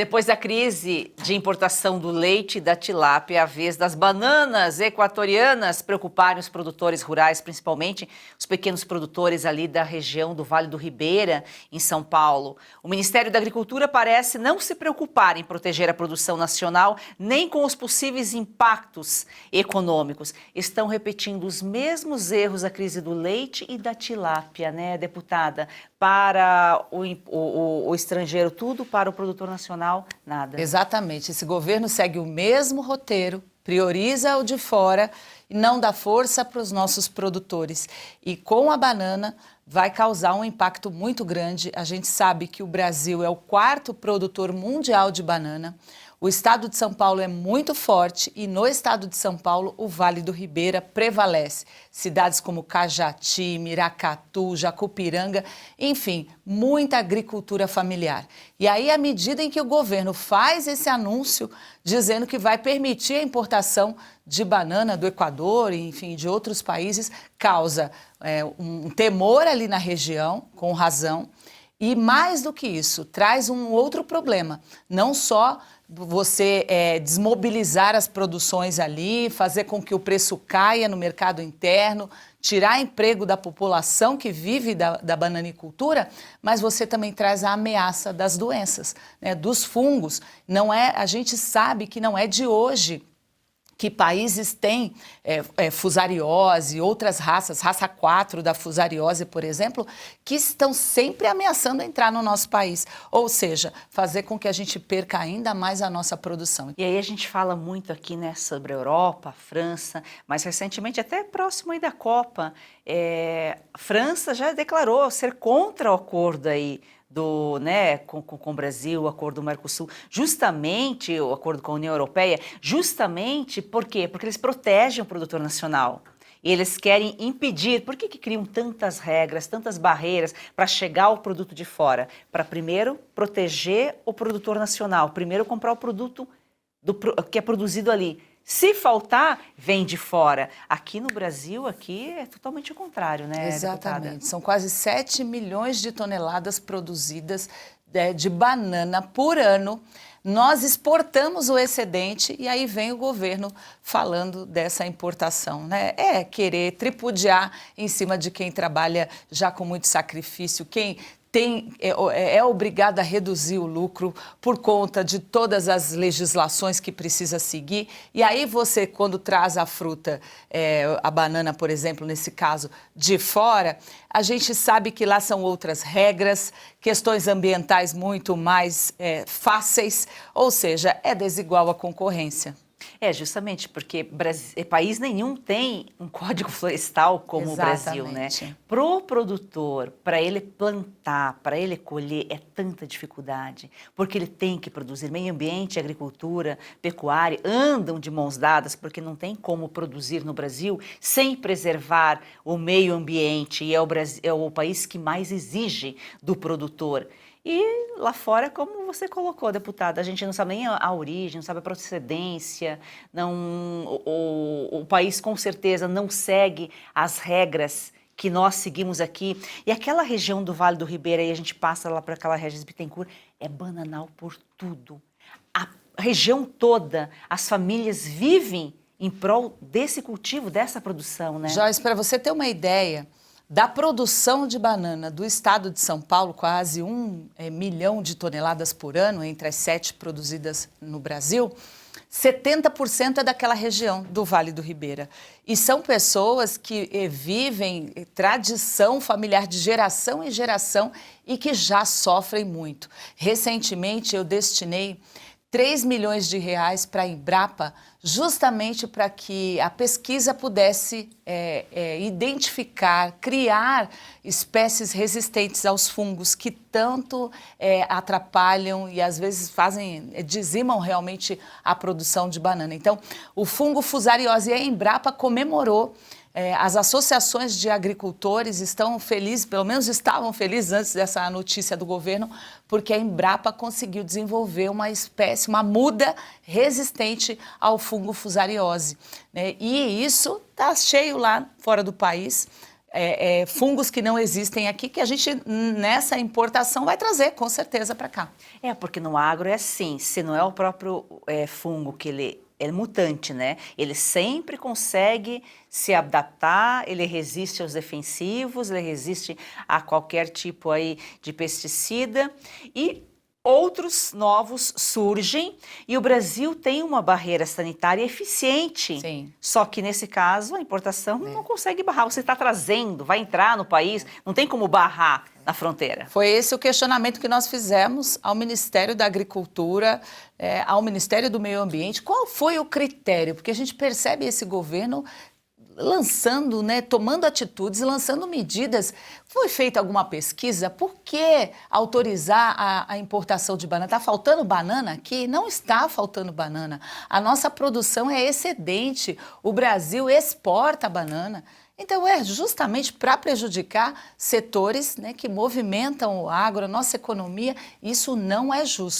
Depois da crise de importação do leite e da tilápia, é a vez das bananas equatorianas preocuparem os produtores rurais, principalmente os pequenos produtores ali da região do Vale do Ribeira, em São Paulo. O Ministério da Agricultura parece não se preocupar em proteger a produção nacional, nem com os possíveis impactos econômicos. Estão repetindo os mesmos erros da crise do leite e da tilápia, né, deputada? Para o estrangeiro, tudo, para o produtor nacional, nada. Exatamente. Esse governo segue o mesmo roteiro, prioriza o de fora e não dá força para os nossos produtores. E com a banana vai causar um impacto muito grande. A gente sabe que o Brasil é o quarto produtor mundial de banana. O estado de São Paulo é muito forte e no estado de São Paulo o Vale do Ribeira prevalece. Cidades como Cajati, Miracatu, Jacupiranga, enfim, muita agricultura familiar. E aí, à medida em que o governo faz esse anúncio dizendo que vai permitir a importação de banana do Equador, enfim, de outros países, causa um temor ali na região, com razão. E mais do que isso, traz um outro problema, não só você desmobilizar as produções ali, fazer com que o preço caia no mercado interno, tirar emprego da população que vive da bananicultura, mas você também traz a ameaça das doenças, né, dos fungos. A gente sabe que não é de hoje que países têm fusariose, outras raças, raça 4 da fusariose, por exemplo, que estão sempre ameaçando entrar no nosso país. Ou seja, fazer com que a gente perca ainda mais a nossa produção. E aí a gente fala muito aqui, né, sobre a Europa, a França, mas recentemente até próximo aí da Copa, a França já declarou ser contra o acordo aí com o Brasil, o acordo do Mercosul, justamente o acordo com a União Europeia, justamente por quê? Porque eles protegem o produtor nacional. E eles querem impedir. Por que criam tantas regras, tantas barreiras para chegar ao produto de fora? Para primeiro proteger o produtor nacional, primeiro comprar o produto que é produzido ali. Se faltar, vem de fora. Aqui no Brasil, aqui é totalmente o contrário, né, exatamente. Deputada? São quase 7 milhões de toneladas produzidas de banana por ano. Nós exportamos o excedente e aí vem o governo falando dessa importação, né? É querer tripudiar em cima de quem trabalha já com muito sacrifício, quem é obrigado a reduzir o lucro por conta de todas as legislações que precisa seguir. E aí você, quando traz a fruta, a banana, por exemplo, nesse caso, de fora, a gente sabe que lá são outras regras, questões ambientais muito mais fáceis, ou seja, é desigual a concorrência. Justamente porque país nenhum tem um código florestal como Exatamente. o Brasil, né? Pro produtor, para ele plantar, para ele colher, é tanta dificuldade, porque ele tem que produzir. Meio ambiente, agricultura, pecuária andam de mãos dadas, porque não tem como produzir no Brasil sem preservar o meio ambiente, e é o país que mais exige do produtor. E lá fora, como você colocou, deputada, a gente não sabe nem a origem, não sabe a procedência, o país com certeza não segue as regras que nós seguimos aqui. E aquela região do Vale do Ribeira, aí a gente passa lá para aquela região de Bittencourt, é bananal por tudo. A região toda, as famílias vivem em prol desse cultivo, dessa produção, né? Joyce, para você ter uma ideia da produção de banana do estado de São Paulo, quase 1 milhão de toneladas por ano, entre as 7 produzidas no Brasil, 70% é daquela região do Vale do Ribeira. E são pessoas que vivem tradição familiar de geração em geração e que já sofrem muito. Recentemente eu destinei 3 milhões de reais para a Embrapa, justamente para que a pesquisa pudesse identificar, criar espécies resistentes aos fungos que tanto atrapalham e às vezes dizimam realmente a produção de banana. Então, o fungo fusariose, e a Embrapa comemorou. As associações de agricultores estão felizes, pelo menos estavam felizes antes dessa notícia do governo, porque a Embrapa conseguiu desenvolver uma espécie, uma muda resistente ao fungo fusariose, né? E isso está cheio lá fora do país. fungos que não existem aqui, que a gente, nessa importação, vai trazer, com certeza, para cá. Porque no agro é assim, se não é o próprio fungo que ele é mutante, né? Ele sempre consegue se adaptar, ele resiste aos defensivos, ele resiste a qualquer tipo aí de pesticida e outros novos surgem e o Brasil tem uma barreira sanitária eficiente. Sim. Só que nesse caso a importação não consegue barrar. Você está trazendo, vai entrar no país, não tem como barrar na fronteira. Foi esse o questionamento que nós fizemos ao Ministério da Agricultura, ao Ministério do Meio Ambiente. Qual foi o critério? Porque a gente percebe esse governo lançando, né, tomando atitudes, lançando medidas. Foi feita alguma pesquisa? Por que autorizar a importação de banana? Está faltando banana aqui? Não está faltando banana. A nossa produção é excedente. O Brasil exporta banana. Então, é justamente para prejudicar setores, né, que movimentam o agro, a nossa economia. Isso não é justo.